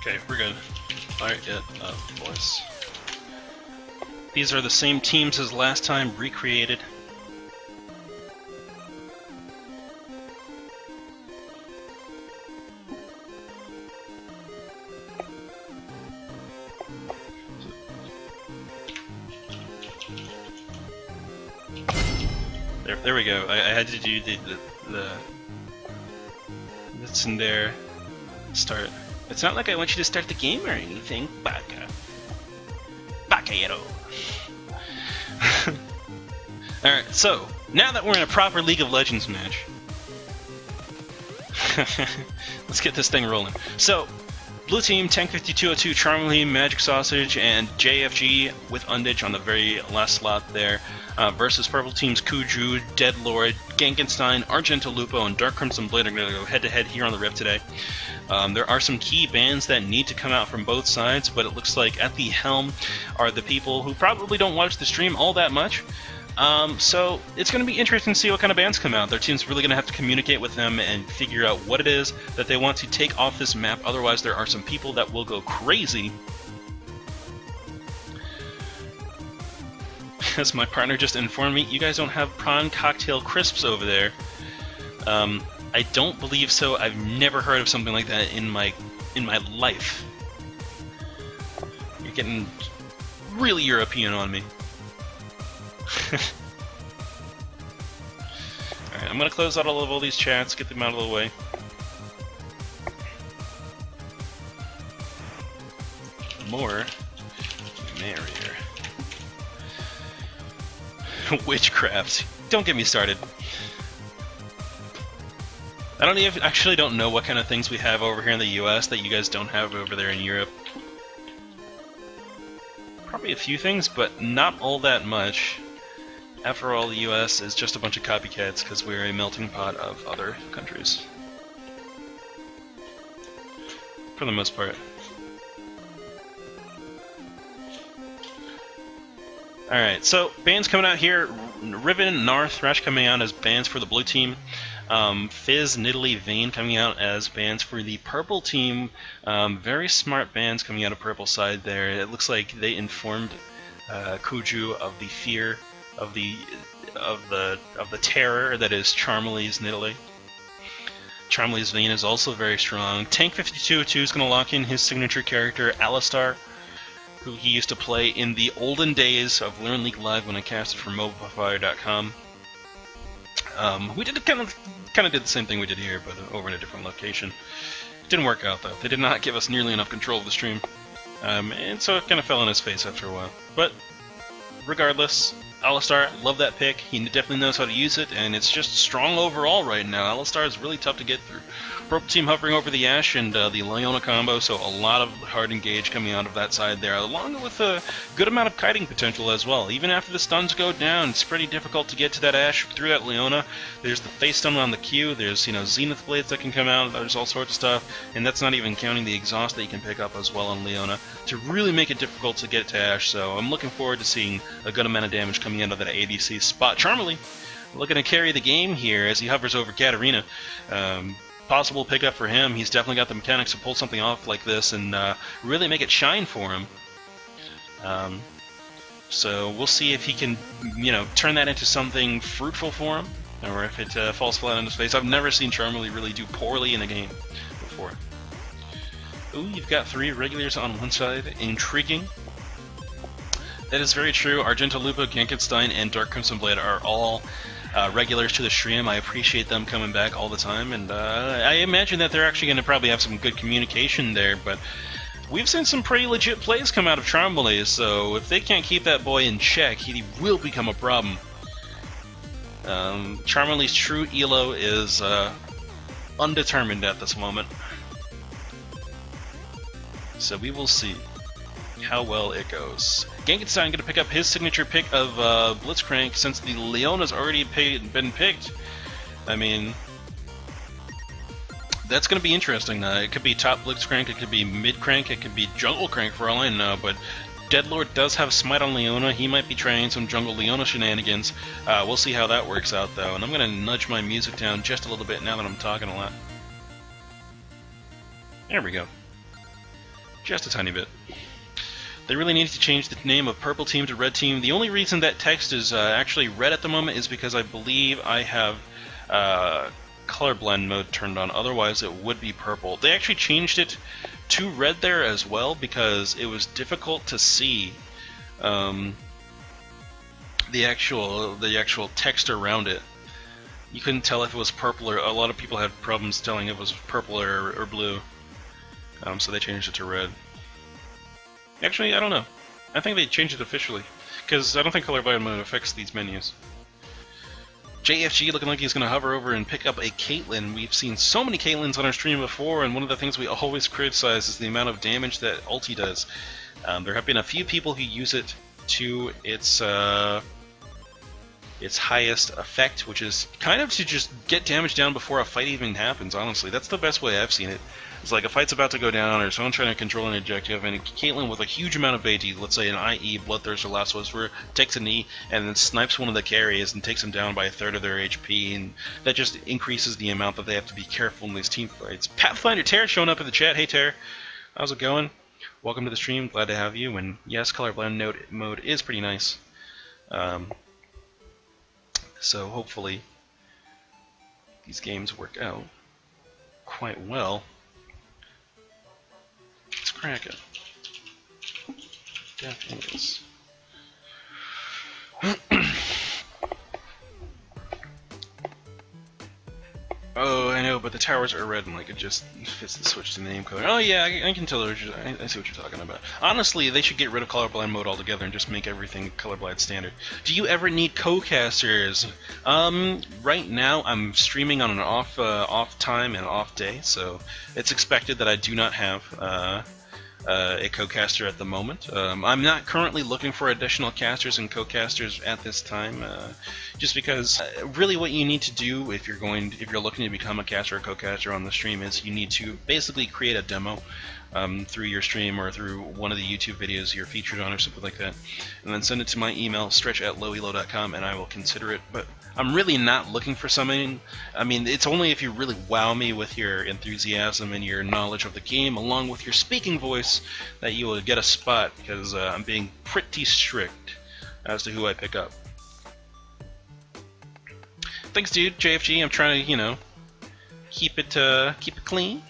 Okay, we're good. Fire it up, boys. These are the same teams as last time, recreated. There we go. I had to do the that's in there. Start. It's not like I want you to start the game or anything, Baka. Bakaero. Alright, so, now that we're in a proper League of Legends match, let's get this thing rolling. So, blue team, Tank5202, Charmly, Magic Sausage, and JFG with Unditch on the very last slot there, versus purple team's Kuju, Deadlord, Gankenstein, Argento Lupo, and Dark Crimson Blade are going to go head-to-head here on the Rift today. There are some key bans that need to come out from both sides, but it looks like at the helm are the people who probably don't watch the stream all that much. So it's going to be interesting to see what kind of bans come out. Their team's really going to have to communicate with them and figure out what it is that they want to take off this map. Otherwise, there are some people that will go crazy. As my partner just informed me, you guys don't have prawn cocktail crisps over there. I don't believe so. I've never heard of something like that in my life. You're getting really European on me. Alright, I'm gonna close out all these chats, get them out of the way. More merrier. Witchcraft. Don't get me started. Actually don't know what kind of things we have over here in the US that you guys don't have over there in Europe. Probably a few things, but not all that much. After all, the US is just a bunch of copycats because we're a melting pot of other countries. For the most part. Alright, so bans coming out here. Riven, Narth, Thresh coming out as bans for the blue team. Fizz, Nidalee, Vayne coming out as bans for the purple team. Very smart bans coming out of purple side there. It looks like they informed Kuju of the fear of the terror that is Charmely's Nidalee. Charmely's Vayne is also very strong. Tank5202 is going to lock in his signature character, Alistar, who he used to play in the olden days of Learn League Live when I casted for MobileFire.com. We did kind of did the same thing we did here, but over in a different location. It didn't work out though. They did not give us nearly enough control of the stream, and so it kind of fell on his face after a while. But regardless, Alistar, love that pick. He definitely knows how to use it, and it's just strong overall right now. Alistar is really tough to get through. Purple team hovering over the Ashe and the Leona combo, so a lot of hard engage coming out of that side there, along with a good amount of kiting potential as well. Even after the stuns go down, it's pretty difficult to get to that Ashe through that Leona. There's the face stun on the Q, there's Zenith Blades that can come out, there's all sorts of stuff, and that's not even counting the exhaust that you can pick up as well on Leona to really make it difficult to get to Ashe, so I'm looking forward to seeing a good amount of damage coming out of that ADC spot. Charmely looking to carry the game here as he hovers over Katarina. Possible pickup for him. He's definitely got the mechanics to pull something off like this and really make it shine for him. So we'll see if he can, turn that into something fruitful for him, or if it falls flat on his face. I've never seen Charmely really do poorly in a game before. Ooh, you've got 3 regulars on one side. Intriguing. That is very true. Argento Lupo, Gankenstein, and Dark Crimson Blade are all regulars to the stream. I appreciate them coming back all the time, and I imagine that they're actually going to probably have some good communication there, but we've seen some pretty legit plays come out of Charmely, so if they can't keep that boy in check, he will become a problem. Charmely's true elo is undetermined at this moment, so we will see how well it goes. Gankenstein going to pick up his signature pick of Blitzcrank since the Leona's already been picked. I mean, that's going to be interesting. It could be top Blitzcrank, it could be mid crank, it could be jungle crank for all I know, but Deadlord does have Smite on Leona. He might be trying some jungle Leona shenanigans. We'll see how that works out though, and I'm going to nudge my music down just a little bit now that I'm talking a lot. There we go. Just a tiny bit. They really needed to change the name of Purple Team to Red Team. The only reason that text is actually red at the moment is because I believe I have color blend mode turned on. Otherwise, it would be purple. They actually changed it to red there as well because it was difficult to see the actual text around it. You couldn't tell if it was purple or a lot of people had problems telling if it was purple or blue. So they changed it to red. Actually, I don't know. I think they changed it officially, because I don't think colorblind mode affects these menus. JFG looking like he's going to hover over and pick up a Caitlyn. We've seen so many Caitlyn's on our stream before, and one of the things we always criticize is the amount of damage that ulti does. There have been a few people who use it to its highest effect, which is kind of to just get damage down before a fight even happens, honestly. That's the best way I've seen it. It's like a fight's about to go down, or someone trying to control an objective, and Caitlyn with a huge amount of AD, let's say an IE, Bloodthirst, or Last Whisper, takes a knee, and then snipes one of the carries and takes them down by a third of their HP, and that just increases the amount that they have to be careful in these team fights. Pathfinder Terra showing up in the chat. Hey Terra, how's it going? Welcome to the stream, glad to have you, and yes, colorblind mode is pretty nice. So hopefully these games work out quite well. Let's crack it. Death is. Oh, I know, but the towers are red and like it just fits the switch to the name color. Oh yeah, I can tell. I see what you're talking about. Honestly, they should get rid of colorblind mode altogether and just make everything colorblind standard. Do you ever need co-casters? Right now I'm streaming on an off time and off day, so it's expected that I do not have a co-caster at the moment. I'm not currently looking for additional casters and co-casters at this time, just because really what you need to do if you're looking to become a caster or co-caster on the stream is you need to basically create a demo through your stream or through one of the YouTube videos you're featured on or something like that, and then send it to my email, stretch@lowelo.com, and I will consider it. But I'm really not looking for something. I mean, it's only if you really wow me with your enthusiasm and your knowledge of the game, along with your speaking voice, that you will get a spot, because I'm being pretty strict as to who I pick up. Thanks, dude. JFG, I'm trying to, keep it clean.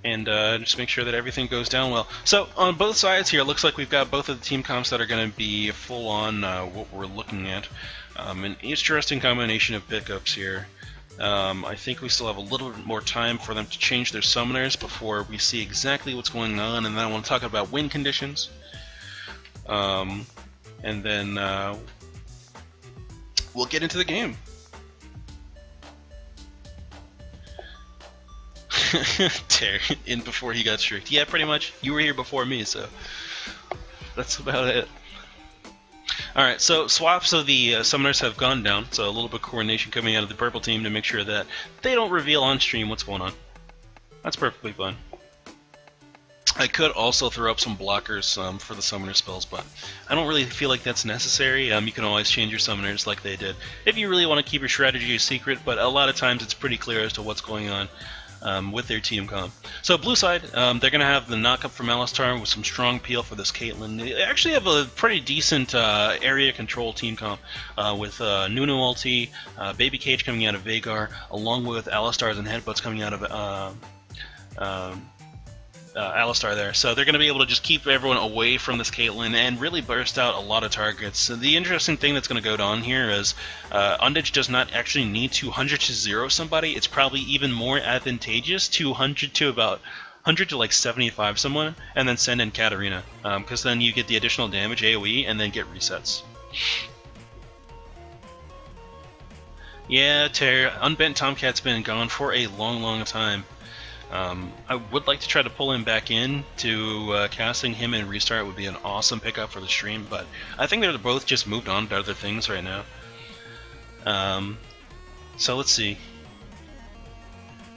And just make sure that everything goes down well. So on both sides here, it looks like we've got both of the team comps that are going to be full on what we're looking at. An interesting combination of pickups here. I think we still have a little bit more time for them to change their summoners before we see exactly what's going on, and then I want to talk about win conditions. And then we'll get into the game. Terry, in before he got strict. Yeah, pretty much. You were here before me, so that's about it. Alright, so swaps of the summoners have gone down, so a little bit of coordination coming out of the purple team to make sure that they don't reveal on stream what's going on. That's perfectly fine. I could also throw up some blockers for the summoner spells, but I don't really feel like that's necessary. You can always change your summoners like they did if you really want to keep your strategy a secret, but a lot of times it's pretty clear as to what's going on with their team comp. So blue side, they're going to have the knockup from Alistar with some strong peel for this Caitlyn. They actually have a pretty decent area control team comp with Nunu ulti, Baby Cage coming out of Veigar, along with Alistars and Headbutts coming out of Alistar there. So they're going to be able to just keep everyone away from this Caitlyn and really burst out a lot of targets. So the interesting thing that's going to go on here is Unditch does not actually need to 100 to 0 somebody. It's probably even more advantageous to 100 to about 100 to like 75 someone, and then send in Katarina, because then you get the additional damage AoE and then get resets. Yeah, Unbent Tomcat's been gone for a long time. I would like to try to pull him back in to casting him and restart would be an awesome pickup for the stream, but I think they're both just moved on to other things right now. So let's see.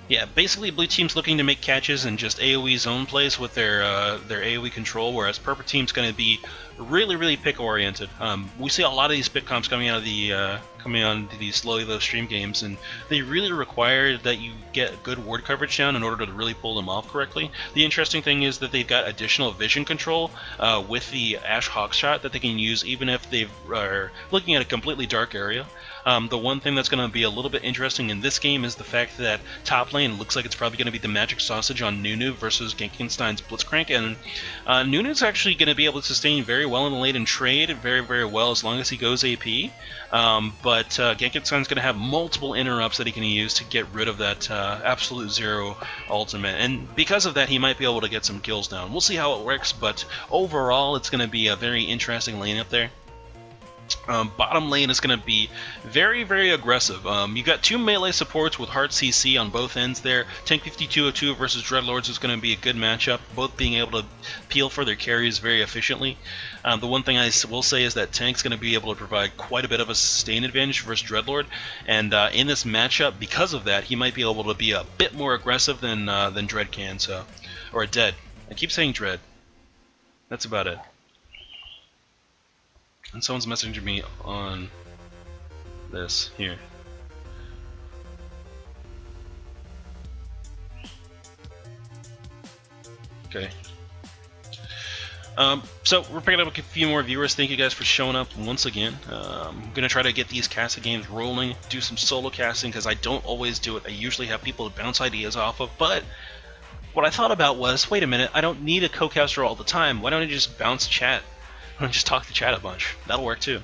Yeah, basically blue team's looking to make catches and just AoE zone plays with their AoE control, whereas purple team's going to be really pick oriented. We see a lot of these pick comps coming out of the coming on to these LowElo stream games, and they really require that you get good ward coverage down in order to really pull them off correctly. The interesting thing is that they've got additional vision control with the Ash Hawkshot that they can use even if they are looking at a completely dark area. The one thing that's going to be a little bit interesting in this game is the fact that top lane looks like it's probably going to be the magic sausage on Nunu versus Genkinstein's Blitzcrank, and Nunu's actually going to be able to sustain very well in the late and trade very, very well as long as he goes AP, but Genkinstein's going to have multiple interrupts that he can use to get rid of that absolute zero ultimate, and because of that he might be able to get some kills down. We'll see how it works, but overall it's going to be a very interesting lane up there. Bottom lane is going to be very, very aggressive. You got two melee supports with hard CC on both ends there. Tank 5202 versus Dreadlords is going to be a good matchup, both being able to peel for their carries very efficiently. The one thing I will say is that Tank's going to be able to provide quite a bit of a sustain advantage versus Dreadlord, and in this matchup, because of that, he might be able to be a bit more aggressive than Dread can, or Dead. I keep saying Dread. That's about it. And someone's messaging me on this here. Okay. So we're picking up a few more viewers. Thank you guys for showing up once again. I'm gonna try to get these casting games rolling, do some solo casting because I don't always do it. I usually have people to bounce ideas off of, but what I thought about was, wait a minute, I don't need a co-caster all the time. Why don't I just bounce chat? Just talk to chat a bunch. That'll work too.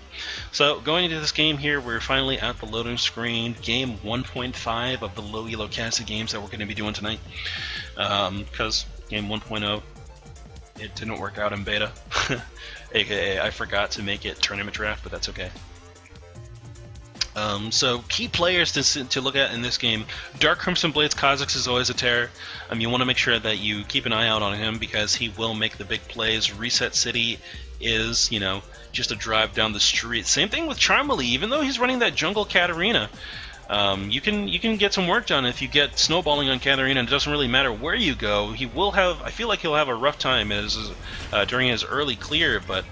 So going into this game here, we're finally at the loading screen. Game 1.5 of the LowElo cast of games that we're going to be doing tonight. Because game 1.0, it didn't work out in beta. AKA, I forgot to make it tournament draft, but that's okay. So key players to look at in this game. Dark Crimson Blades Kha'Zix is always a terror. You want to make sure that you keep an eye out on him because he will make the big plays. Reset City is, you know, just a drive down the street. Same thing with Charmely, even though he's running that jungle Katarina. You can get some work done if you get snowballing on Katarina, and it doesn't really matter where you go. He will have, I feel like he'll have a rough time during his early clear, but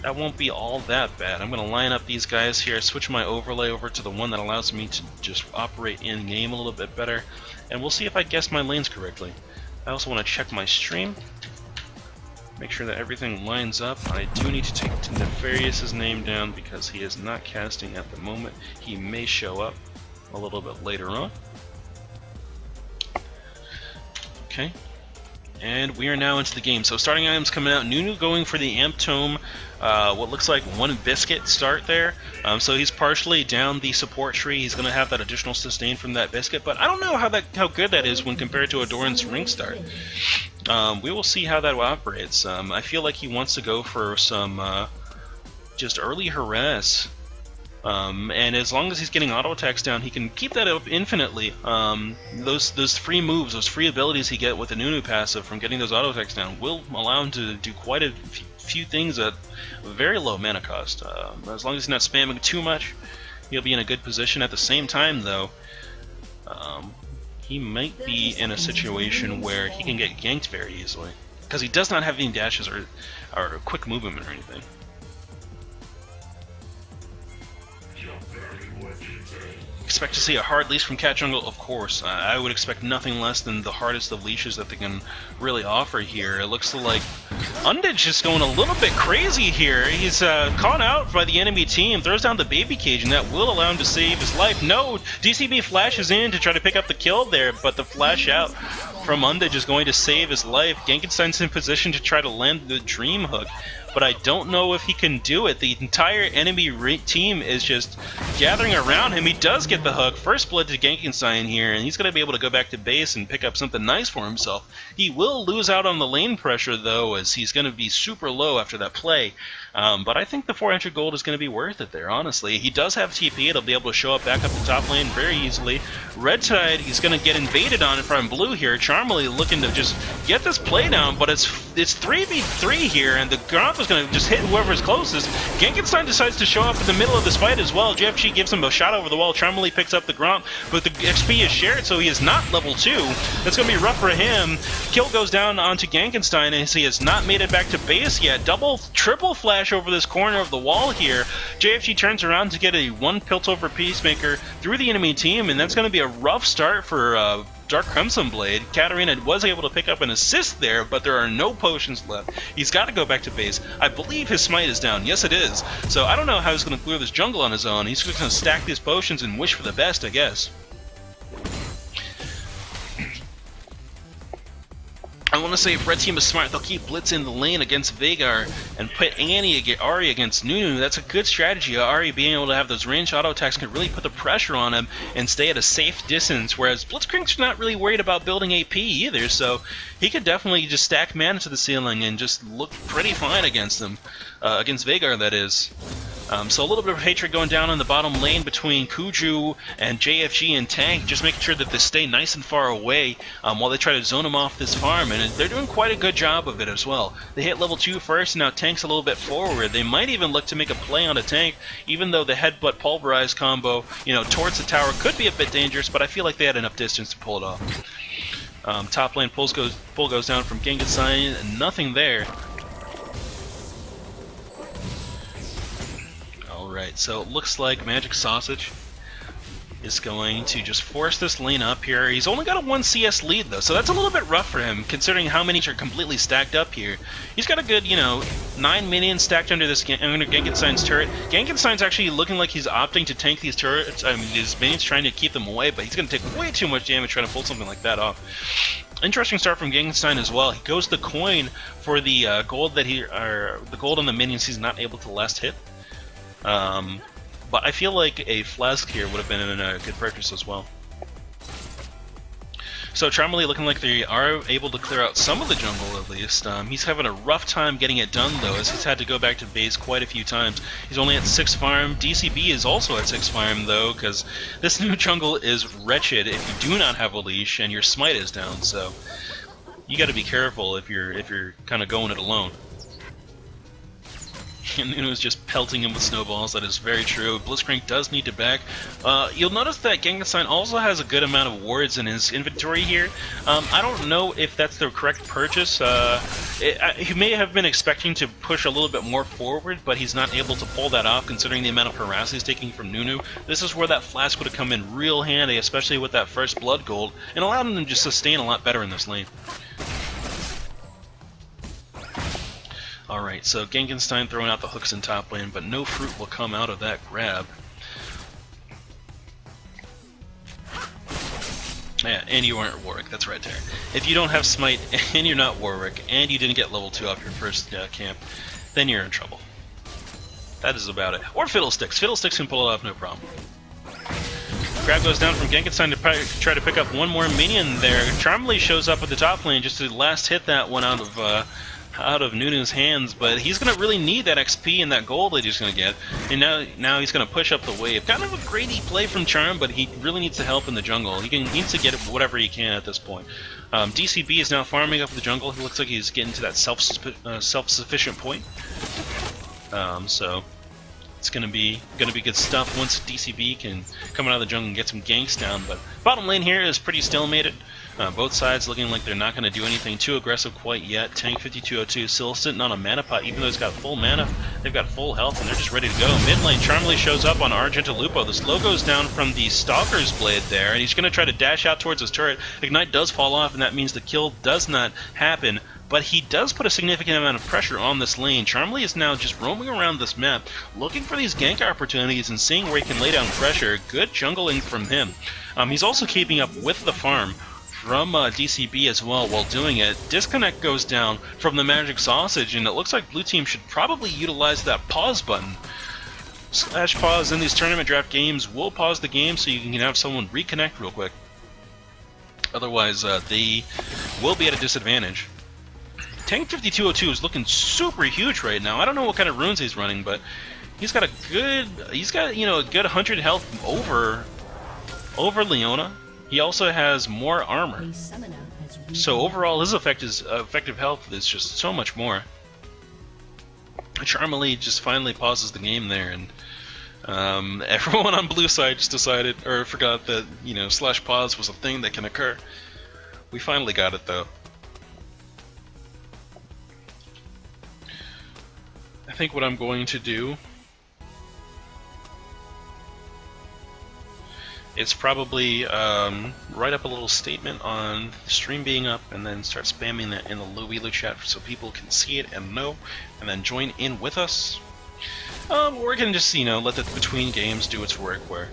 that won't be all that bad. I'm going to line up these guys here, switch my overlay over to the one that allows me to just operate in-game a little bit better, and we'll see if I guess my lanes correctly. I also want to check my stream, make sure that everything lines up. I do need to take Nefarious' name down because he is not casting at the moment. He may show up a little bit later on. Okay. And we are now into the game. So starting items coming out. Nunu going for the Amp Tome. What looks like one Biscuit start there. So he's partially down the support tree. He's going to have that additional sustain from that Biscuit. But I don't know how good that is when compared to a Doran's Ring start. We will see how that operates. I feel like he wants to go for some just early harass. And as long as he's getting auto attacks down, he can keep that up infinitely. Those free moves, those free abilities he get with the Nunu passive from getting those auto attacks down will allow him to do quite a few things at very low mana cost. As long as he's not spamming too much, he'll be in a good position. At the same time, though, he might be in a situation where he can get ganked very easily because he does not have any dashes or quick movement or anything. Expect to see a hard leash from Cat Jungle? Of course. I would expect nothing less than the hardest of leashes that they can really offer here. It looks like Undage is going a little bit crazy here. He's caught out by the enemy team, throws down the baby cage, and that will allow him to save his life. No, DCB flashes in to try to pick up the kill there, but the flash out from Undage is going to save his life. Genkinstein's in position to try to land the Dream Hook, but I don't know if he can do it. The entire enemy team is just gathering around him. He does get the hook. First blood to Genkinstein here, and he's going to be able to go back to base and pick up something nice for himself. He will lose out on the lane pressure, though, as he's going to be super low after that play. But I think the 400 gold is going to be worth it there, honestly. He does have TP. It'll be able to show up back up the top lane very easily. Red Tide, he's going to get invaded on from blue here. Charmely looking to just get this play down, but it's 3v3 here, and the Gauntlet is going to just hit whoever's closest. Genkenstein decides to show up in the middle of this fight as well. JFG gives him a shot over the wall. Tremblay picks up the grunt, but the XP is shared, so he is not level 2. That's going to be rough for him. Kill goes down onto Genkenstein as he has not made it back to base yet. Double, triple flash over this corner of the wall here. JFG turns around to get a one Piltover Peacemaker through the enemy team, and that's going to be a rough start for Dark Crimson Blade. Katarina was able to pick up an assist there, but there are no potions left. He's got to go back to base. I believe his smite is down. Yes, it is. So I don't know how he's going to clear this jungle on his own. He's just going to stack these potions and wish for the best, I guess. I want to say if Red Team is smart, they'll keep blitzing the lane against Veigar and put Ahri against Nunu. That's a good strategy. Ahri being able to have those ranged auto attacks can really put the pressure on him and stay at a safe distance, whereas Blitzcrank's not really worried about building AP either, so he could definitely just stack mana to the ceiling and just look pretty fine against him. Against Veigar, that is. So a little bit of hatred going down in the bottom lane between Kuju and JFG and Tank, just making sure that they stay nice and far away while they try to zone him off this farm, and they're doing quite a good job of it as well. They hit level 2 first, and now Tank's a little bit forward. They might even look to make a play on a Tank, even though the headbutt pulverize combo, towards the tower could be a bit dangerous, but I feel like they had enough distance to pull it off. Top lane pull goes down from Genkenstein, and nothing there. Alright, so it looks like Magic Sausage is going to just force this lane up here. He's only got a 1 CS lead, though, so that's a little bit rough for him, considering how many are completely stacked up here. He's got a good, 9 minions stacked under Genkenstein's turret. Genkenstein's actually looking like he's opting to tank these turrets. I mean, his minions trying to keep them away, but he's going to take way too much damage trying to pull something like that off. Interesting start from Genkenstein as well. He goes the coin for the gold the gold on the minions he's not able to last hit. But I feel like a flask here would have been a good purchase as well. So Tremblay looking like they are able to clear out some of the jungle at least. He's having a rough time getting it done though, as he's had to go back to base quite a few times. He's only at 6 farm. DCB is also at 6 farm though, because this new jungle is wretched if you do not have a leash and your smite is down. So you got to be careful if you're kind of going it alone. And Nunu's just pelting him with snowballs. That is very true. Blitzcrank does need to back. You'll notice that Genkenstein also has a good amount of wards in his inventory here. I don't know if that's the correct purchase. He may have been expecting to push a little bit more forward, but he's not able to pull that off considering the amount of harass he's taking from Nunu. This is where that flask would have come in real handy, especially with that first blood gold, and allowed him to just sustain a lot better in this lane. Alright, so Genkenstein throwing out the hooks in top lane, but no fruit will come out of that grab. Yeah, and you aren't Warwick, that's right there. If you don't have Smite, and you're not Warwick, and you didn't get level 2 off your first camp, then you're in trouble. That is about it. Or Fiddlesticks. Fiddlesticks can pull it off, no problem. Grab goes down from Genkenstein to try to pick up one more minion there. Tremblay shows up at the top lane just to last hit that one out of Nunu's hands, but he's going to really need that XP and that gold that he's going to get, and now he's going to push up the wave. Kind of a greedy play from Charm, but he really needs the help in the jungle. He needs to get whatever he can at this point. DCB is now farming up the jungle. He looks like he's getting to that self-sufficient point. So it's going to be good stuff once DCB can come out of the jungle and get some ganks down. But bottom lane here is pretty stalemated. Both sides looking like they're not going to do anything too aggressive quite yet. Tank 5202 still sitting on a mana pot, even though he's got full mana. They've got full health, and they're just ready to go. Mid lane, Charmley shows up on Argentalupo. This low goes down from the Stalker's Blade there, and he's going to try to dash out towards his turret. Ignite does fall off, and that means the kill does not happen. But he does put a significant amount of pressure on this lane. Charmley is now just roaming around this map, looking for these gank opportunities and seeing where he can lay down pressure. Good jungling from him. He's also keeping up with the farm from DCB as well while doing it. Disconnect goes down from the Magic Sausage, and it looks like blue team should probably utilize that pause button. Slash pause in these tournament draft games will pause the game so you can have someone reconnect real quick. Otherwise, they will be at a disadvantage. Tank 5202 is looking super huge right now. I don't know what kind of runes he's running, but he's got a good 100 health over Leona. He also has more armor. So overall his effective health is just so much more. Charmely just finally pauses the game there, and everyone on blue side just decided, or forgot that, you know, slash pause was a thing that can occur. We finally got it though. I think what I'm going to do is probably write up a little statement on the stream being up and then start spamming that in the LowElo chat so people can see it and know, and then join in with us. We're gonna just, you know, let the between games do its work, where,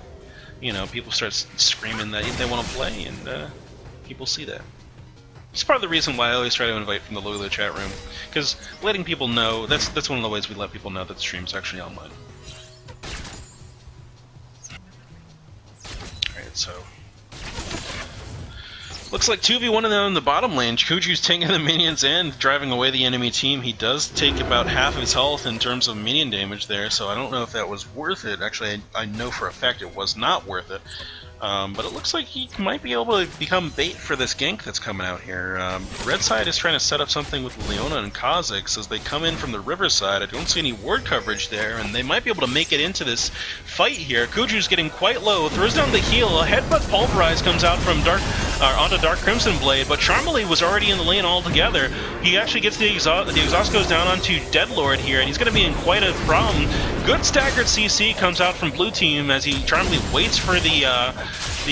you know, people start screaming that they want to play, and people see that. It's part of the reason why I always try to invite from the LowElo chat room, because letting people know, that's one of the ways we let people know that the stream's actually online. Alright, so looks like 2v1 of them in the bottom lane. Kuju's taking the minions and driving away the enemy team. He does take about half his health in terms of minion damage there, so I don't know if that was worth it. Actually, I know for a fact it was not worth it. But it looks like he might be able to become bait for this gank that's coming out here. Red side is trying to set up something with Leona and Kha'Zix as they come in from the river side. I don't see any ward coverage there, and they might be able to make it into this fight here. Kuju's getting quite low, throws down the heal. A headbutt pulverize comes out from onto Dark Crimson Blade, but Charmely was already in the lane altogether. He actually gets the exhaust goes down onto Deadlord here, and he's going to be in quite a problem. Good staggered CC comes out from blue team as Charmely waits for the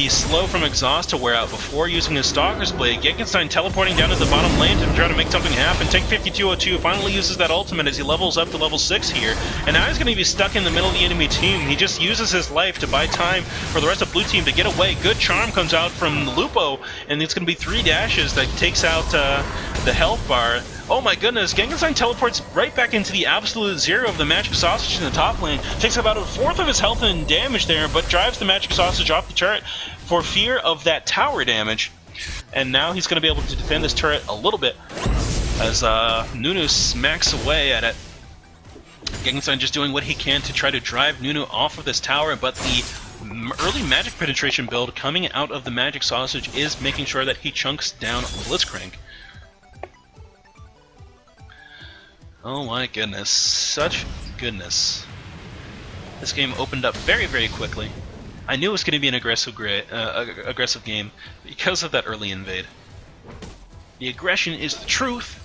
slow from exhaust to wear out before using his Stalker's Blade. Genkenstein teleporting down to the bottom lane to try to make something happen. Tank 5202 finally uses that ultimate as he levels up to level 6 here, and now he's going to be stuck in the middle of the enemy team. He just uses his life to buy time for the rest of blue team to get away. Good charm comes out from Lupo, and it's going to be 3 dashes that takes out the health bar. Oh my goodness, Genkenstein teleports right back into the absolute zero of the Magic Sausage in the top lane. Takes about a fourth of his health and damage there, but drives the Magic Sausage off the turret for fear of that tower damage. And now he's going to be able to defend this turret a little bit as Nunu smacks away at it. Genkenstein just doing what he can to try to drive Nunu off of this tower, but the early magic penetration build coming out of the Magic Sausage is making sure that he chunks down Blitzcrank. Oh my goodness, such goodness. This game opened up very, very quickly. I knew it was going to be an aggressive game because of that early invade. The aggression is the truth.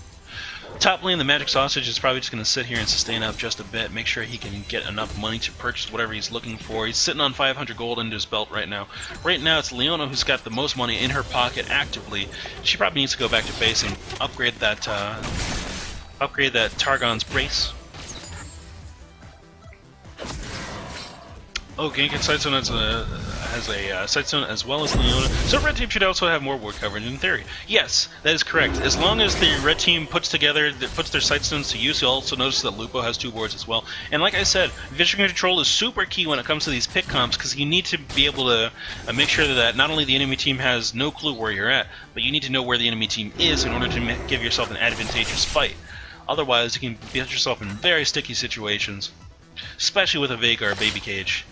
Top lane, the Magic Sausage is probably just going to sit here and sustain up just a bit, make sure he can get enough money to purchase whatever he's looking for. He's sitting on 500 gold into his belt right now. Right now it's Leona who's got the most money in her pocket actively. She probably needs to go back to base and upgrade that Targon's Brace. Oh, Gank and Sidestone has a Sidestone as well as Leona, so red team should also have more ward coverage in theory. Yes, that is correct. As long as the red team puts their Sidestones to use, you'll also notice that Lupo has 2 wards as well. And like I said, vision control is super key when it comes to these pick comps, because you need to be able to make sure that not only the enemy team has no clue where you're at, but you need to know where the enemy team is in order to give yourself an advantageous fight. Otherwise, you can get yourself in very sticky situations, especially with a Veigar baby cage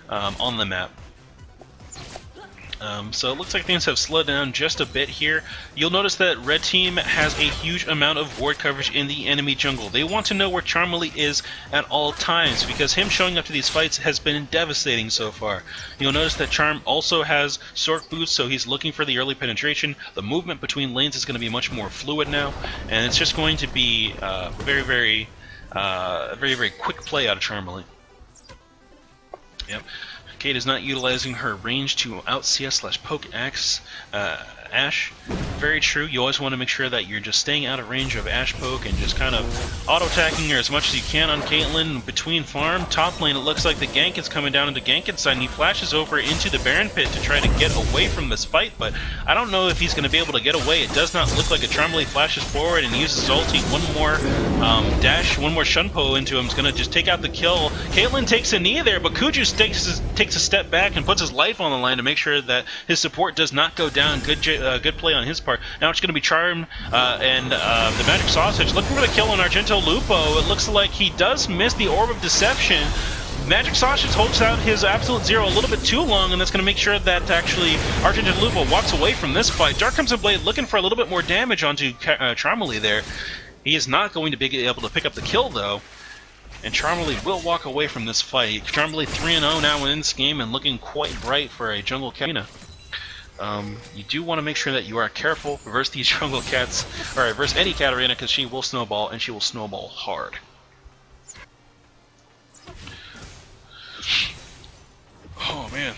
on the map. So it looks like things have slowed down just a bit here. You'll notice that red team has a huge amount of ward coverage in the enemy jungle. They want to know where Charmely is at all times, because him showing up to these fights has been devastating so far. You'll notice that Charm also has Sork boots, so he's looking for the early penetration. The movement between lanes is going to be much more fluid now, and it's just going to be very, very quick play out of Charmely. Yep. Kate is not utilizing her range to out CS/poke Ashe. Very true. You always want to make sure that you're just staying out of range of Ashe poke and just kind of auto-attacking her as much as you can on Caitlyn. Between farm, top lane, it looks like the gank is coming down into Genkenstein. He flashes over into the Baron Pit to try to get away from this fight, but I don't know if he's going to be able to get away. It does not look like it. Charmely flashes forward and uses ulti. One more dash, one more Shunpo into him is going to just take out the kill. Caitlyn takes a knee there, but Kuju takes a step back and puts his life on the line to make sure that his support does not go down. Good play on his part. Now it's going to be Charm and the Magic Sausage looking for the kill on Argento Lupo. It looks like he does miss the Orb of Deception. Magic Sausage holds out his Absolute Zero a little bit too long, and that's going to make sure that actually Argento Lupo walks away from this fight. Dark Crimson Blade looking for a little bit more damage onto Charmely there. He is not going to be able to pick up the kill, though. and Charmley will walk away from this fight. Charmley 3-0 now in this game and looking quite bright for a jungle Katarina. You do want to make sure that you are careful versus these jungle cats, or versus any Katarina, because she will snowball, and she will snowball hard. Oh man.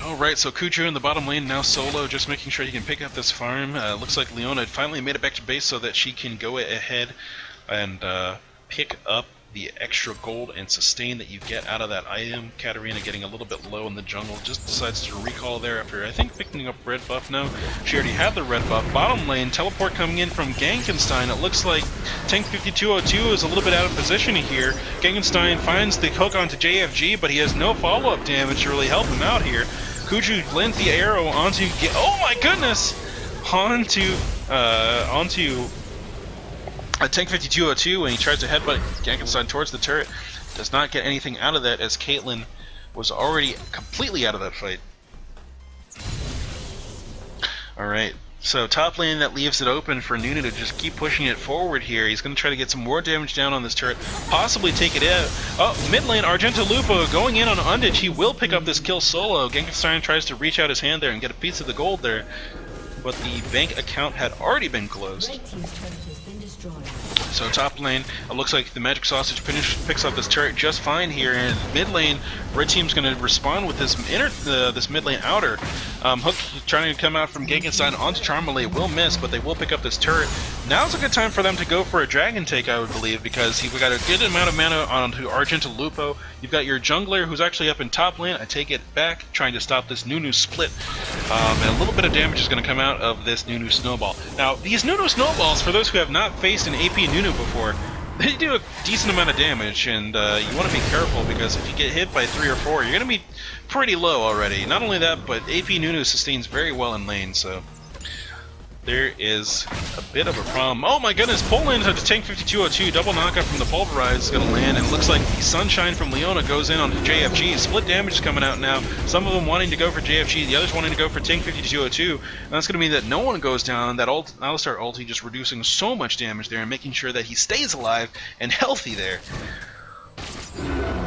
Alright, so Kuju in the bottom lane now solo, just making sure he can pick up this farm. Looks like Leona finally made it back to base so that she can go ahead and pick up the extra gold and sustain that you get out of that item. Katarina getting a little bit low in the jungle, just decides to recall there after, I think, picking up red buff now. She already had the red buff. Bottom lane, teleport coming in from Gankenstein. It looks like Tank 5202 is a little bit out of position here. Gankenstein finds the hook onto JFG, but he has no follow-up damage to really help him out here. Kuju lands the arrow onto... Oh my goodness! Onto Tank 5202, and he tries to headbutt Gankenstein towards the turret. Does not get anything out of that, as Caitlyn was already completely out of that fight. Alright, so top lane, that leaves it open for Nunu to just keep pushing it forward here. He's going to try to get some more damage down on this turret, possibly take it in. Oh, mid lane, Argento Lupo going in on Unditch. He will pick up this kill solo. Gankenstein tries to reach out his hand there and get a piece of the gold there, but the bank account had already been closed. So top lane, it looks like the Magic Sausage picks up this turret just fine here, and mid lane, red team's going to respond with this this mid lane outer. Hook trying to come out from Gankenstein onto Charmley will miss, but they will pick up this turret. Now's a good time for them to go for a dragon take, I would believe, because you've got a good amount of mana onto Argento Lupo. You've got your jungler who's actually up in top lane. I take it back, trying to stop this Nunu split. And a little bit of damage is going to come out of this Nunu snowball. Now, these Nunu snowballs, for those who have not faced an AP Nunu before, they do a decent amount of damage, and you want to be careful, because if you get hit by 3 or 4, you're going to be pretty low already. Not only that, but AP Nunu sustains very well in lane, so there is a bit of a problem. Oh my goodness, pull in to Tank 5202, double knockup from the Pulverize is going to land, and it looks like the Sunshine from Leona goes in on JFG. Split damage is coming out now, some of them wanting to go for JFG, the others wanting to go for Tank 5202, and that's going to mean that no one goes down. That Alistar ulti just reducing so much damage there and making sure that he stays alive and healthy there.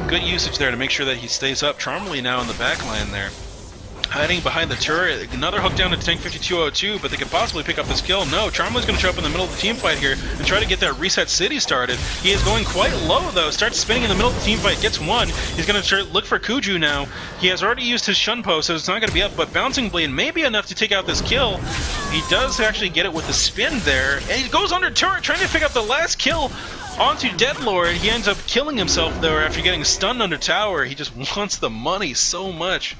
Good usage there to make sure that he stays up. Charmley now in the back line there, hiding behind the turret. Another hook down to Tank 5202, but they could possibly pick up this kill. No, Charmley's going to show up in the middle of the team fight here and try to get that Reset City started. He is going quite low, though. Starts spinning in the middle of the team fight, gets one. He's going to look for Kuju now. He has already used his Shunpo, so it's not going to be up, but Bouncing Blade may be enough to take out this kill. He does actually get it with the spin there, and he goes under turret, trying to pick up the last kill onto Deadlord. He ends up killing himself, though, after getting stunned under tower. He just wants the money so much.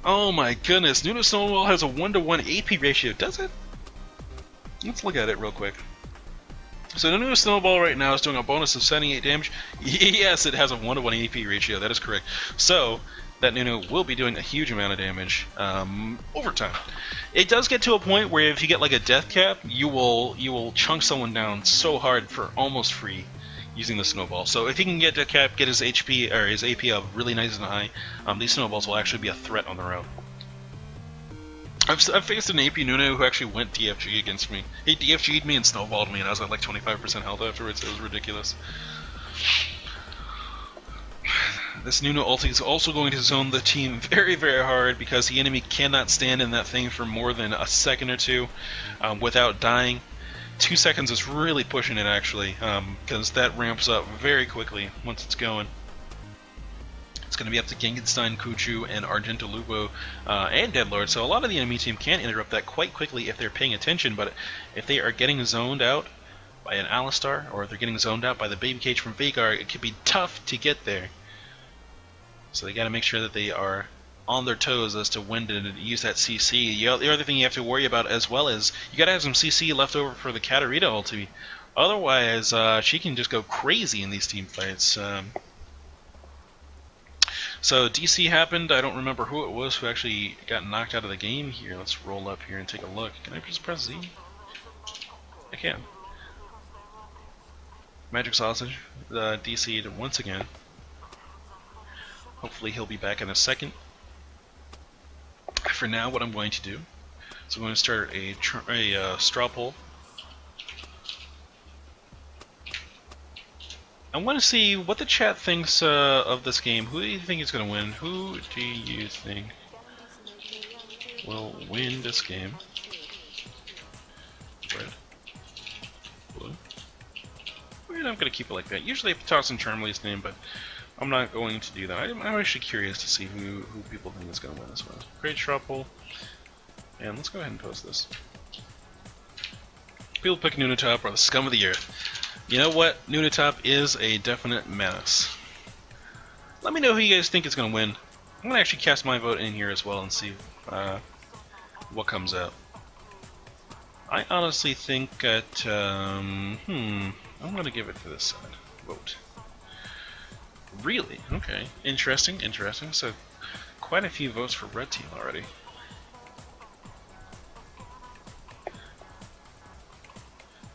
Oh my goodness, Nunu Snowball has a 1-to-1 AP ratio, does it? Let's look at it real quick. So Nunu Snowball right now is doing a bonus of 78 damage. Yes, it has a 1-to-1 AP ratio, that is correct. So, that Nunu will be doing a huge amount of damage over time. It does get to a point where if you get like a death cap, you will chunk someone down so hard for almost free using the snowball. So if he can get death cap, get his HP or his AP up really nice and high, these snowballs will actually be a threat on their own. I've faced an AP Nunu who actually went DFG against me. He DFG'd me and snowballed me, and I was at like 25% health afterwards. It was ridiculous. This Nunu ulti is also going to zone the team very, very hard, because the enemy cannot stand in that thing for more than a second or two without dying. 2 seconds is really pushing it, actually, because that ramps up very quickly once it's going. It's going to be up to Gankenstein, Kuchu, and Argento Lupo, and Deadlord, so a lot of the enemy team can interrupt that quite quickly if they're paying attention, but if they are getting zoned out by an Alistar, or if they're getting zoned out by the Baby Cage from Vhagar, it could be tough to get there. So they got to make sure that they are on their toes as to when to use that CC. The other thing you have to worry about as well is you got to have some CC left over for the Katarina ulti. Otherwise, she can just go crazy in these team fights. So DC happened. I don't remember who it was who actually got knocked out of the game here. Let's roll up here and take a look. Can I just press Z? I can. Magic Sausage DC'd once again. Hopefully he'll be back in a second. For now, what I'm going to do is I'm going to start a straw poll. I want to see what the chat thinks of this game. Who do you think is going to win? Who do you think will win this game? Red, blue. And I'm going to keep it like that. Usually I toss in Charmley's name, but I'm not going to do that. I'm actually curious to see who people think is going to win this one. Great Shrapple. And let's go ahead and post this. People pick Nunatop are the scum of the earth. You know what? Nunatop is a definite menace. Let me know who you guys think is going to win. I'm going to actually cast my vote in here as well and see what comes out. I honestly think that, I'm going to give it to this side. Vote. Really? Okay. Interesting, interesting. So, quite a few votes for red team already.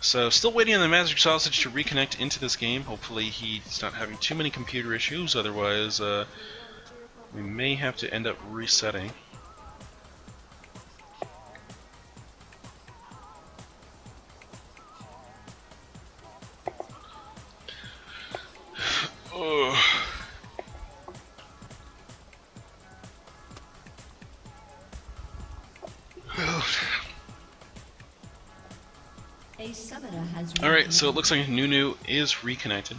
So, still waiting on the Magic Sausage to reconnect into this game. Hopefully he's not having too many computer issues, otherwise we may have to end up resetting. Alright, so it looks like Nunu is reconnected.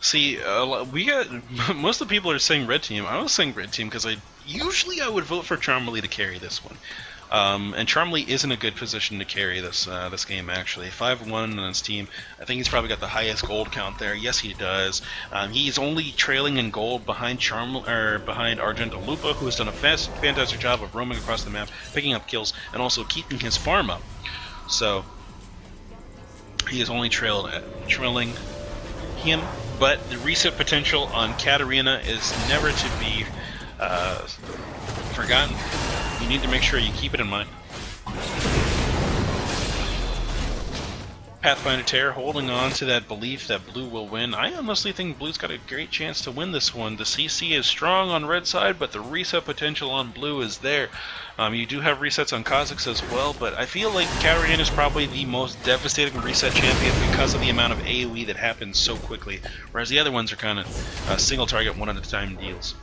See, we got most of the people are saying red team. I was saying red team because I would vote for Charmley to carry this one. And Charmley is in a good position to carry this this game actually. 5-1 on his team. I think he's probably got the highest gold count there. Yes, he does. He's only trailing in gold behind behind Argento Lupa, who has done a fantastic job of roaming across the map, picking up kills, and also keeping his farm up. So he is only trailing him. But the reset potential on Katarina is never to be forgotten. You need to make sure you keep it in mind. Pathfinder Terror holding on to that belief that blue will win. I honestly think blue's got a great chance to win this one. The CC is strong on red side, but the reset potential on blue is there. You do have resets on Kha'Zix as well, but I feel like Katarina is probably the most devastating reset champion because of the amount of AoE that happens so quickly, whereas the other ones are kind of single target, one at a time deals.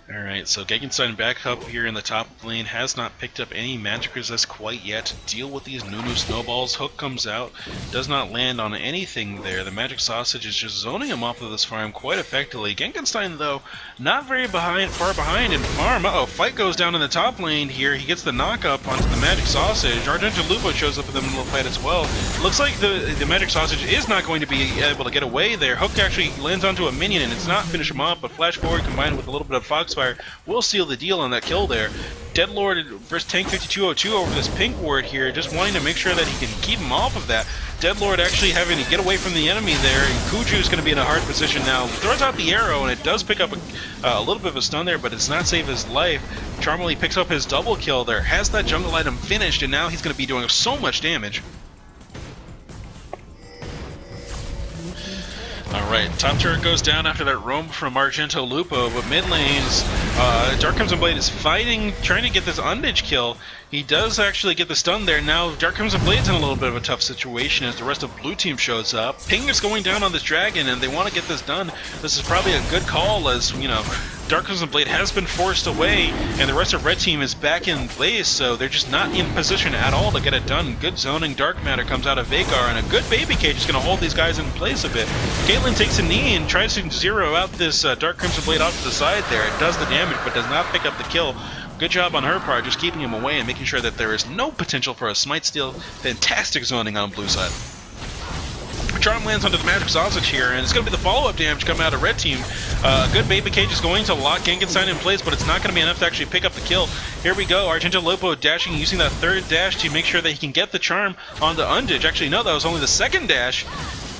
Alright, so Gegenstein back up here in the top lane, has not picked up any magic resist quite yet to deal with these Nunu snowballs. Hook comes out, does not land on anything there. The magic sausage is just zoning him off of this farm quite effectively. Gegenstein, though, not very far behind in farm. Uh-oh, fight goes down in the top lane here. He gets the knock up onto the magic sausage. Argento Lupo shows up in the middle of the fight as well. Looks like the magic sausage is not going to be able to get away there. Hook actually lands onto a minion and it's not finish him off, but flash forward combined with a little bit of Foxfire will seal the deal on that kill there. Deadlord versus Tank 5202 over this pink ward here, just wanting to make sure that he can keep him off of that. Deadlord actually having to get away from the enemy there, and Kuju's going to be in a hard position now. Throws out the arrow, and it does pick up a little bit of a stun there, but it's not save his life. Charmley picks up his double kill there, has that jungle item finished, and now he's going to be doing so much damage. Alright, top turret goes down after that roam from Argento Lupo, but mid lane's Dark Crimson Blade is fighting, trying to get this Undage kill. He does actually get the stun there. Now Dark Crimson Blade's in a little bit of a tough situation as the rest of blue team shows up. Ping is going down on this dragon and they want to get this done. This is probably a good call as, you know, Dark Crimson Blade has been forced away and the rest of red team is back in place, so they're just not in position at all to get it done. Good zoning, Dark Matter comes out of Vagar, and a good baby cage is going to hold these guys in place a bit. Caitlyn takes a knee and tries to zero out this Dark Crimson Blade off to the side there. It does the damage but does not pick up the kill. Good job on her part, just keeping him away and making sure that there is no potential for a smite steal. Fantastic zoning on blue side. Charm lands onto the magic sausage here, and it's going to be the follow-up damage coming out of red team. Good baby cage is going to lock Gengenstein in place, but it's not going to be enough to actually pick up the kill. Here we go, Argento Lupo dashing, using that third dash to make sure that he can get the charm on the Undage. Actually, no, that was only the second dash.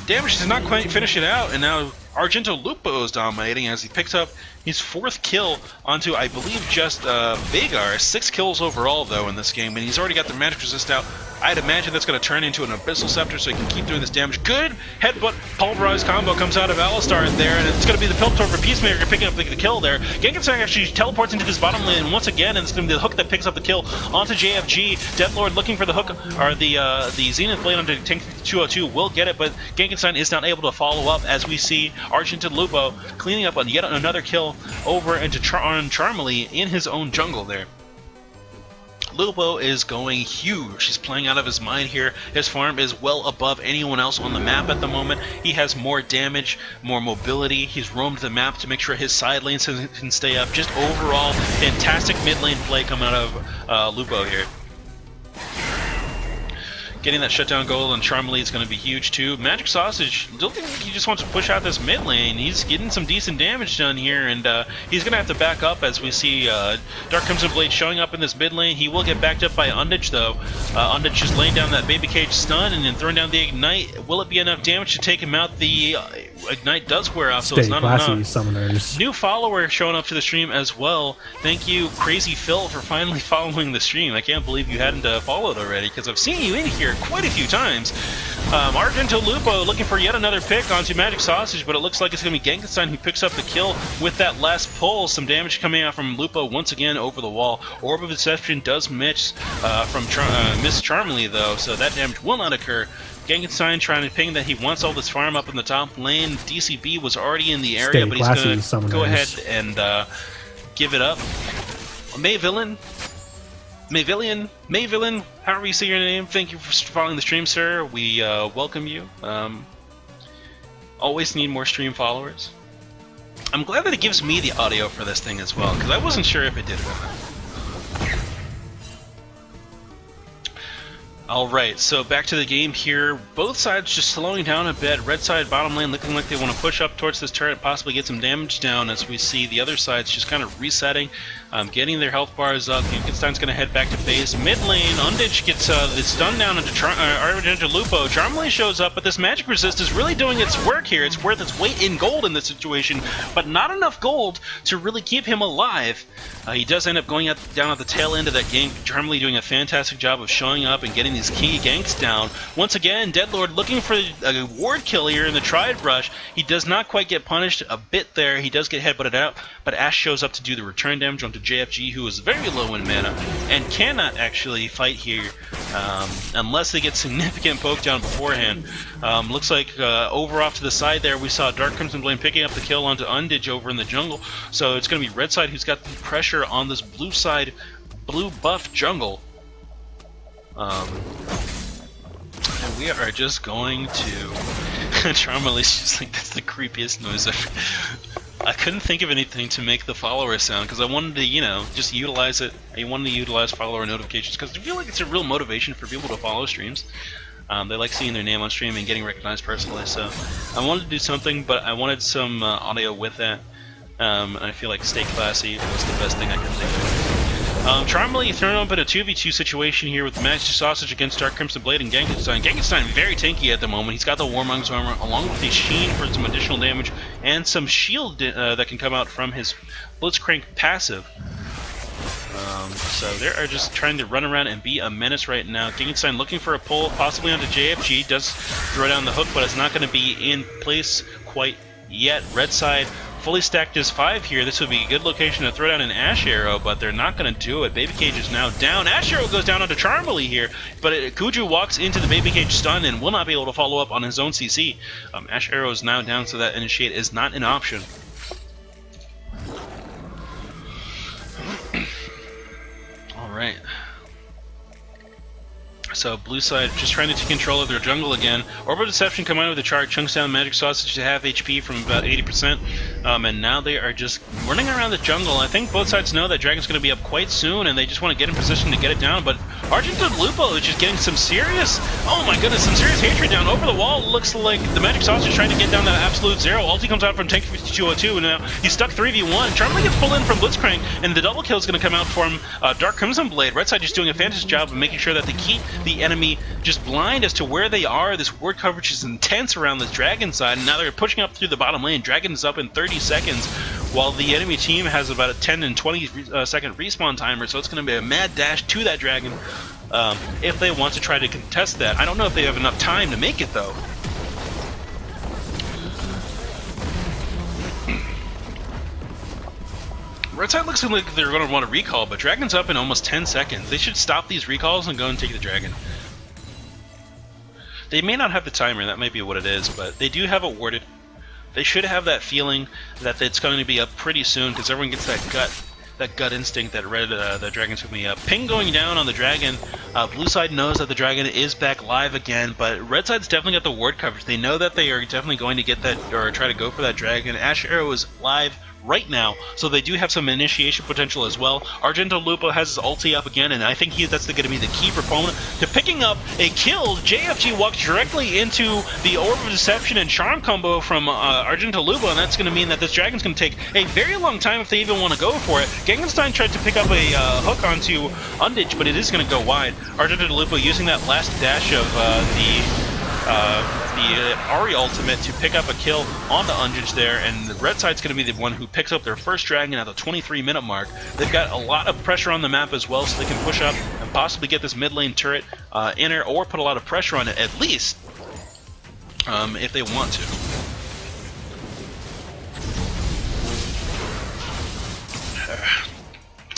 Damage does not quite finish it out, and now Argento Lupo is dominating as he picks up his fourth kill onto, I believe, just Vagar. 6 kills overall, though, in this game, and he's already got the magic resist out I'd imagine that's going to turn into an Abyssal Scepter so he can keep doing this damage. Good headbutt pulverized combo comes out of Alistar there, and it's going to be the Piltover for Peacemaker picking up the kill there. Genkinsang actually teleports into this bottom lane once again, and it's going to be the hook that picks up the kill onto JFG. Deathlord looking for the hook, or the Zenith Blade onto Tank 202 will get it, but Genkinsang is not able to follow up as we see Argent and Lupo cleaning up on yet another kill over into Charmely in his own jungle there. Lupo is going huge. He's playing out of his mind here. His farm is well above anyone else on the map at the moment. He has more damage, more mobility. He's roamed the map to make sure his side lanes can stay up. Just overall, fantastic mid lane play coming out of Lupo here. Getting that shutdown goal on Charmely is going to be huge too. Magic Sausage, don't think he just wants to push out this mid lane. He's getting some decent damage done here, and he's going to have to back up as we see Dark Crimson Blade showing up in this mid lane. He will get backed up by Unditch though. Unditch just laying down that Baby Cage stun and then throwing down the Ignite. Will it be enough damage to take him out? The Ignite does wear off, so it's not enough. Summoners. New follower showing up to the stream as well. Thank you, Crazy Phil, for finally following the stream. I can't believe you hadn't followed already, because I've seen you in here quite a few times. Argento Lupo looking for yet another pick onto Magic Sausage, but it looks like it's going to be Genkinsang who picks up the kill with that last pull. Some damage coming out from Lupo once again over the wall. Orb of Deception does miss Miss Charmely though, so that damage will not occur. Genkinsang trying to ping that he wants all this farm up in the top lane. DCB was already in the area, but he's going to go ahead and give it up. Mayvillian, however you say your name, thank you for following the stream, sir. We welcome you. Always need more stream followers. I'm glad that it gives me the audio for this thing as well, because I wasn't sure if it did or not. Alright, so back to the game here. Both sides just slowing down a bit. Red side bottom lane looking like they want to push up towards this turret, possibly get some damage down, as we see the other sides just kind of resetting, getting their health bars up. Genkinstein's going to head back to base. Mid lane, Unditch gets the stun down into Lupo. Charmely shows up, but this magic resist is really doing its work here. It's worth its weight in gold in this situation, but not enough gold to really keep him alive. He does end up going down at the tail end of that gank. Charmely doing a fantastic job of showing up and getting these key ganks down. Once again, Deadlord looking for a ward kill here in the Triad Brush. He does not quite get punished a bit there. He does get headbutted out, but Ashe shows up to do the return damage onto JFG, who is very low in mana and cannot actually fight here unless they get significant poke down beforehand. Looks like over off to the side there, we saw Dark Crimson Blade picking up the kill onto Unditch over in the jungle. So it's going to be red side who's got the pressure on this blue side, blue buff jungle. And we are just going to... Charmely's just like, that's the creepiest noise I couldn't think of anything to make the follower sound, because I wanted to, you know, just utilize it. I wanted to utilize follower notifications, because I feel like it's a real motivation for people to follow streams. They like seeing their name on stream and getting recognized personally, so I wanted to do something, but I wanted some audio with that. And I feel like Stay Classy was the best thing I could think of. Charmely thrown up in a 2v2 situation here with Magic Sausage against Dark Crimson Blade and Genkinsang. Genkinsang very tanky at the moment. He's got the Warmonger's armor along with the Sheen for some additional damage and some shield that can come out from his Blitzcrank passive. So they are just trying to run around and be a menace right now. Genkinsang looking for a pull, possibly onto JFG. Does throw down the hook, but it's not going to be in place quite yet. Red side fully stacked is 5 here. This would be a good location to throw down an Ashe Arrow, but they're not going to do it. Baby Cage is now down. Ashe Arrow goes down onto Charmely here, but Kuju walks into the Baby Cage stun and will not be able to follow up on his own CC. Ashe Arrow is now down, so that Initiate is not an option. Alright. So blue side just trying to take control of their jungle again. Orb of Deception coming out with the chart, chunks down Magic Sausage to half HP from about 80%. And now they are just running around the jungle. I think both sides know that Dragon's going to be up quite soon, and they just want to get in position to get it down. But Argento Lupo is just getting some serious, oh my goodness, some serious hatred down over the wall. Looks like the Magic Sausage trying to get down that absolute zero. Ulti comes out from Tank 5202, and now he's stuck 3v1. Charmely gets pulled in from Blitzcrank, and the double kill is going to come out from Dark Crimson Blade. Red side just doing a fantastic job of making sure that they keep the enemy just blind as to where they are. This ward coverage is intense around this Dragon side, and now they're pushing up through the bottom lane. Dragon is up in 30 seconds, while the enemy team has about a 10 and 20 second respawn timer, so it's going to be a mad dash to that Dragon. if they want to try to contest that. I don't know if they have enough time to make it, though. Red side looks like they're going to want to recall, but Dragon's up in almost 10 seconds. They should stop these recalls and go and take the Dragon. They may not have the timer, that might be what it is, but they do have it warded. They should have that feeling that it's going to be up pretty soon, because everyone gets that gut instinct that the Dragon's going to be up. Ping going down on the Dragon. Blue side knows that the Dragon is back live again, but Red side's definitely got the ward coverage. They know that they are definitely going to get that, or try to go for that Dragon. Ash Arrow is live right now, so they do have some initiation potential as well. Argento Lupo has his ulti up again, and I think that's going to be the key proponent to picking up a kill. JFG walks directly into the Orb of Deception and Charm combo from Argento Lupo, and that's going to mean that this Dragon's going to take a very long time if they even want to go for it. Gengenstein tried to pick up a hook onto Undage, but it is going to go wide. Argento Lupo using that last dash of the Ari ultimate to pick up a kill on the Undage there, and the red side's going to be the one who picks up their first Dragon at the 23-minute mark. They've got a lot of pressure on the map as well, so they can push up and possibly get this mid lane turret in her, or put a lot of pressure on it at least, if they want to.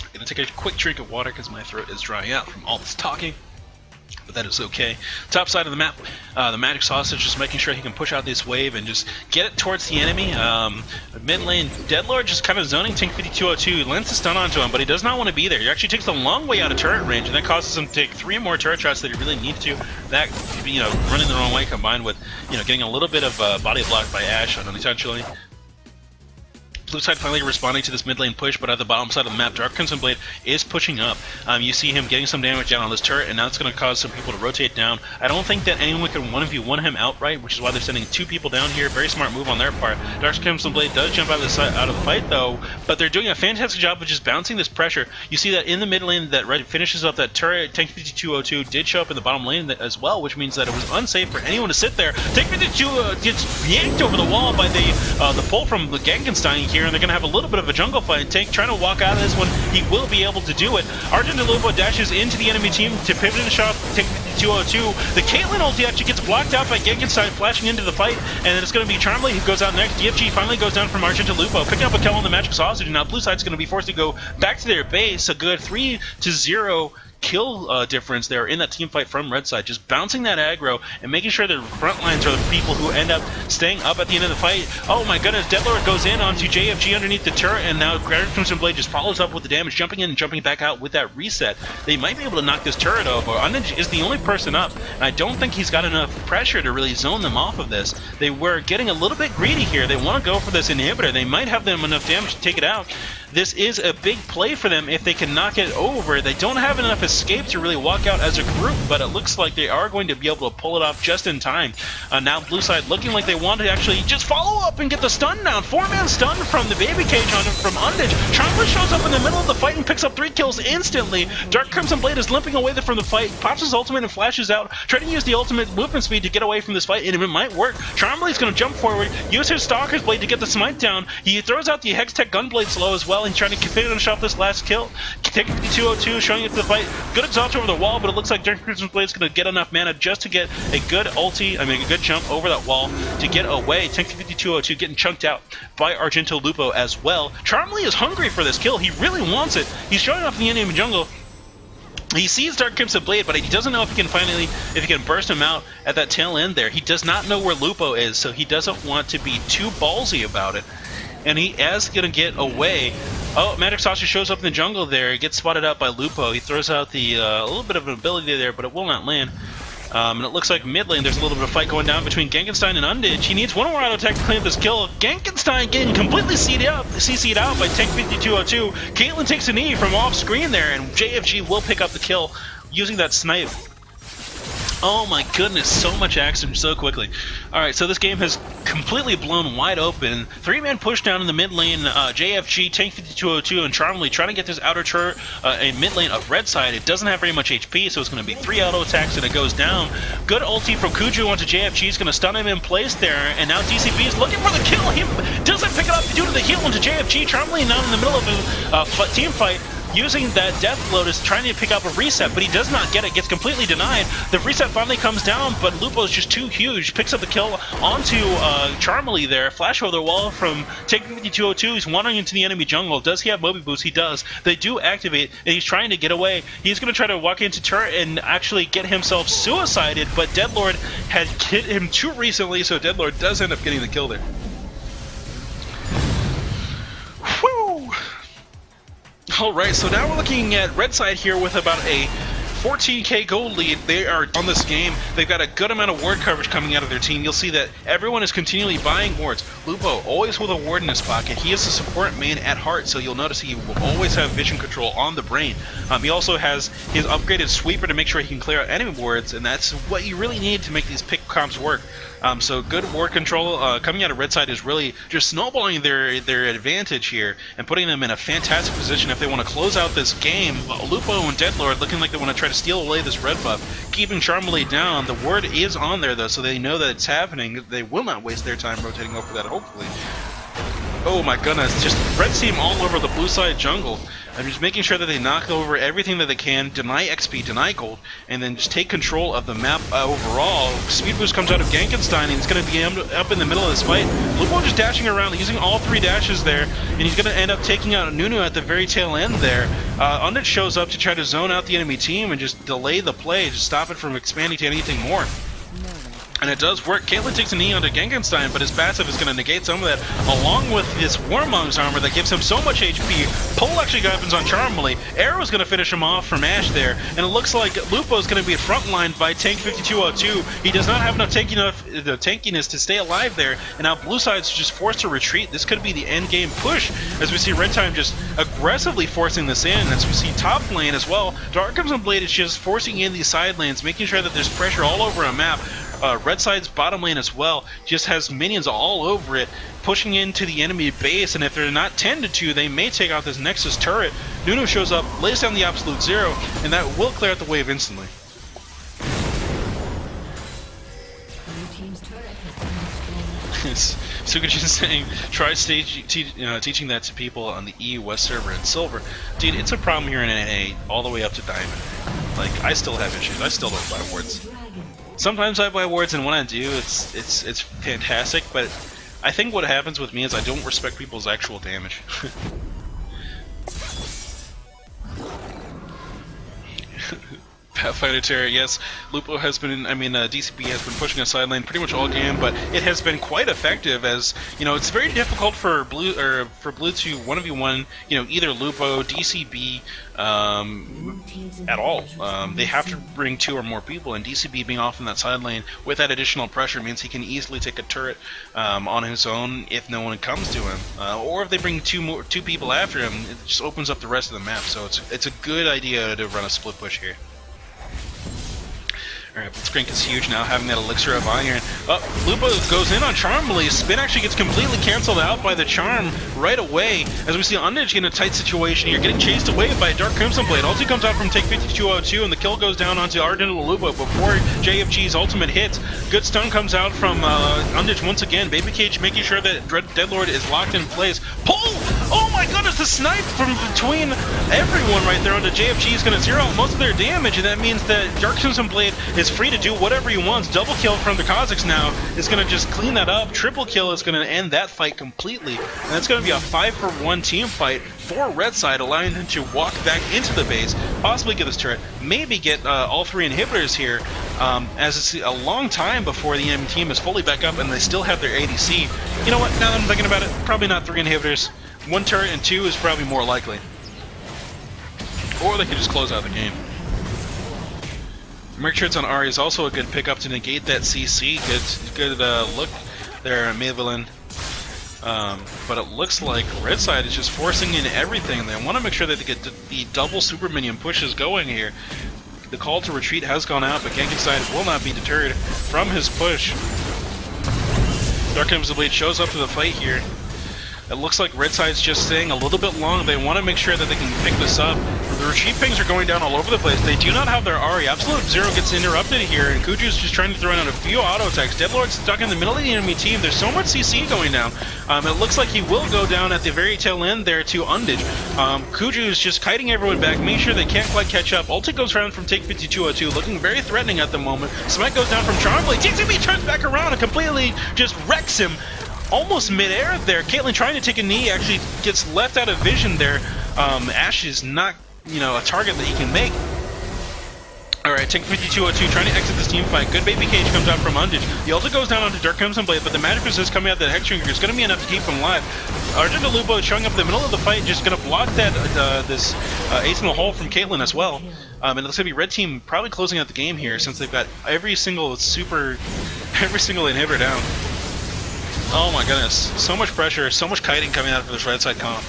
I'm going to take a quick drink of water because my throat is drying out from all this talking. But that is okay. Top side of the map, the Magic Sausage just making sure he can push out this wave and just get it towards the enemy. Mid lane, Deadlord just kind of zoning Tank 5202, lands the stun onto him, but he does not want to be there. He actually takes the long way out of turret range, and that causes him to take 3 more turret shots that he really needs to. That, running the wrong way combined with, getting a little bit of body block by Ashe unintentionally. Blue side finally responding to this mid lane push, but at the bottom side of the map, Dark Crimson Blade is pushing up. You see him getting some damage down on this turret, and now it's going to cause some people to rotate down. I don't think that anyone can 1v1 him outright, which is why they're sending 2 people down here. Very smart move on their part. Dark Crimson Blade does jump out of the fight, though, but they're doing a fantastic job of just bouncing this pressure. You see that in the mid lane that Red finishes up that turret. Tank 5202 did show up in the bottom lane as well, which means that it was unsafe for anyone to sit there. Tank 52 gets yanked over the wall by the pull from the Gengenstein here, and they're going to have a little bit of a jungle fight. Tank trying to walk out of this one. He will be able to do it. Argento Lupo dashes into the enemy team to pivot and shot Tank 5202. The Caitlyn ulti actually gets blocked out by Gengenstein flashing into the fight, and then it's going to be Charmley who goes out next. DFG finally goes down from Argento Lupo, picking up a kill on the Magic Sausage, and now blue side's going to be forced to go back to their base. A good 3-0 kill difference there in that team fight from red side, just bouncing that aggro and making sure the front lines are the people who end up staying up at the end of the fight. Oh my goodness, Deadlord goes in onto JFG underneath the turret, and now Crimson Blade just follows up with the damage, jumping in and jumping back out with that reset. They might be able to knock this turret over. Undage is the only person up, and I don't think he's got enough pressure to really zone them off of this. They were getting a little bit greedy here. They want to go for this inhibitor. They might have them enough damage to take it out. This is a big play for them if they can knock it over. They don't have enough escape to really walk out as a group, but it looks like they are going to be able to pull it off just in time. Now blue side looking like they want to actually just follow up and get the stun down. 4-man stun from the baby cage on him from Undage. Charmley shows up in the middle of the fight and picks up 3 kills instantly. Dark Crimson Blade is limping away from the fight, pops his ultimate and flashes out, trying to use the ultimate movement speed to get away from this fight, and it might work. Charmley's going to jump forward, use his Stalker's Blade to get the smite down. He throws out the Hextech Gunblade slow as well, and trying to finish off this last kill. Take 202 showing it to the fight. Good exhaust over the wall, but it looks like Dark Crimson Blade's going to get enough mana just to get a good a good jump over that wall to get away. Tank 5202 getting chunked out by Argento Lupo as well. Charmley is hungry for this kill. He really wants it. He's showing off in the enemy jungle. He sees Dark Crimson Blade, but he doesn't know if he can burst him out at that tail end there. He does not know where Lupo is, so he doesn't want to be too ballsy about it. And he is going to get away. Oh, Magic Sausage shows up in the jungle there. He gets spotted out by Lupo. He throws out the a little bit of an ability there, but it will not land. And it looks like mid lane, there's a little bit of fight going down between Gengenstein and Undage. He needs one more auto attack to clean up this kill. Gengenstein getting completely CC'd out by Tank 5202. Caitlyn takes a knee from off screen there, and JFG will pick up the kill using that snipe. Oh my goodness, so much action so quickly. Alright, so this game has completely blown wide open. 3-man push down in the mid lane. JFG, Tank 5202, and Charmley trying to get this outer turret in mid lane of red side. It doesn't have very much HP, so it's going to be 3 auto attacks and it goes down. Good ulti from Kuju onto JFG. He's going to stun him in place there, and now DCB is looking for the kill. He doesn't pick it up due to the heal onto JFG. Charmley now in the middle of a team fight. using that Death Lotus, trying to pick up a reset, but he does not get it, gets completely denied. The reset finally comes down, but Lupo is just too huge, picks up the kill onto Charmely there, flash over the wall from Tank 5202, he's wandering into the enemy jungle. Does he have Moby Boost? He does. They do activate, and he's trying to get away. He's going to try to walk into turret and actually get himself suicided, but Deadlord had hit him too recently, so Deadlord does end up getting the kill there. Whew! Alright, so now we're looking at Red Side here with about a 14k gold lead. They are on this game. They've got a good amount of ward coverage coming out of their team. You'll see that everyone is continually buying wards. Lupo, always with a ward in his pocket. He is a support main at heart, so you'll notice he will always have vision control on the brain. He also has his upgraded sweeper to make sure he can clear out enemy wards, and that's what you really need to make these pick comps work. So good ward control coming out of Red Side is really just snowballing their advantage here and putting them in a fantastic position if they want to close out this game. Lupo and Deadlord looking like they want to try to steal away this red buff, keeping Charmely down. The ward is on there though, so they know that it's happening. They will not waste their time rotating over that, hopefully. Oh my goodness, just red team all over the blue side jungle. I'm just making sure that they knock over everything that they can, deny XP, deny gold, and then just take control of the map overall. Speed boost comes out of Genkenstein, and he's going to be up in the middle of this fight. Lupo just dashing around, using all three dashes there, and he's going to end up taking out Nunu at the very tail end there. Undit shows up to try to zone out the enemy team and just delay the play, just stop it from expanding to anything more. And it does work. Caitlyn takes a knee onto Genkenstein, but his passive is going to negate some of that, along with his Warmong's armor that gives him so much HP. Pull actually happens on Charmely. Arrow's going to finish him off from Ash there, and it looks like Lupo's going to be frontlined by Tank 5202. He does not have enough tankiness to stay alive there, and now Blue Side's just forced to retreat. This could be the end game push, as we see Red Time just aggressively forcing this in, as we see top lane as well. Dark Crimson Blade is just forcing in these side lanes, making sure that there's pressure all over a map. Red Side's bottom lane as well just has minions all over it, pushing into the enemy base, and if they're not tended to, they may take out this Nexus turret. Nunu shows up, lays down the absolute zero, and that will clear out the wave instantly. Sukaji is saying, try teaching that to people on the E West server in Silver. Dude, it's a problem here in NA all the way up to Diamond. Like, I still have issues. I still don't buy wards. Sometimes I buy wards, and when I do, it's fantastic, but I think what happens with me is I don't respect people's actual damage. Pathfinder Terror, yes, Lupo has been, DCP has been pushing a side lane pretty much all game, but it has been quite effective, as, it's very difficult for blue to 1v1, either Lupo, DCB, at all. They have to bring 2 or more people, and DCB being off in that side lane with that additional pressure means he can easily take a turret on his own if no one comes to him, or if they bring 2 people after him, it just opens up the rest of the map. So it's a good idea to run a split push here. Alright, Blitzcrank is huge now, having that Elixir of Iron. Lupo goes in on Charmely. Spin actually gets completely cancelled out by the Charm right away. As we see Unditch in a tight situation here, getting chased away by Dark Crimson Blade. Ulti comes out from Take 5202, and the kill goes down onto Ardent Lupo before JFG's ultimate hits. Good stun comes out from Unditch once again. Baby Cage making sure that Deadlord is locked in place. Pull! Oh my goodness, the snipe from between everyone right there onto JFG is going to zero out most of their damage, and that means that Dark Crimson Blade is free to do whatever he wants. Double kill from the Kazakhs now is going to just clean that up. Triple kill is going to end that fight completely, and that's going to be a 5-for-1 team fight for Red Side, allowing them to walk back into the base, possibly get this turret, maybe get all 3 inhibitors here, as it's a long time before the enemy team is fully back up and they still have their ADC. You know what, now that I'm thinking about it, probably not 3 inhibitors. 1 turret and 2 is probably more likely. Or they could just close out the game. Merc Shirts on Ari is also a good pickup to negate that CC. Good look there, Mavelin. But it looks like Red Side is just forcing in everything. They want to make sure that they get the double super minion pushes going here. The call to retreat has gone out, but Genkenstein will not be deterred from his push. Dark Crimson Blade shows up to the fight here. It looks like Red Side's just staying a little bit long. They want to make sure that they can pick this up. The retreat pings are going down all over the place. They do not have their Ari. Absolute Zero gets interrupted here, and Kuju's just trying to throw in a few auto attacks. Deadlord's stuck in the middle of the enemy team. There's so much CC going down. It looks like he will go down at the very tail end there to Undage. Kuju's just kiting everyone back, making sure they can't quite catch up. Ulti goes around from Take 5202, looking very threatening at the moment. Smite goes down from Charmblade. TCB turns back around and completely just wrecks him. Almost mid-air there. Caitlyn trying to take a knee actually gets left out of vision there. Ashe is not, a target that he can make. Alright, Tank 5202 trying to exit this team fight. Good baby cage comes out from Undage. He also goes down onto Dark Crimson Blade, but the magic resist coming out that Hex Drinker is going to be enough to keep him alive. Argento Lupo showing up in the middle of the fight, just going to block that this ace in the hole from Caitlyn as well. And it looks like the red team probably closing out the game here since they've got every single inhibitor down. Oh my goodness, so much pressure, so much kiting coming out of this red side comp.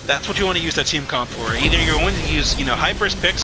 That's what you want to use that team comp for. Either you're going to use, high burst picks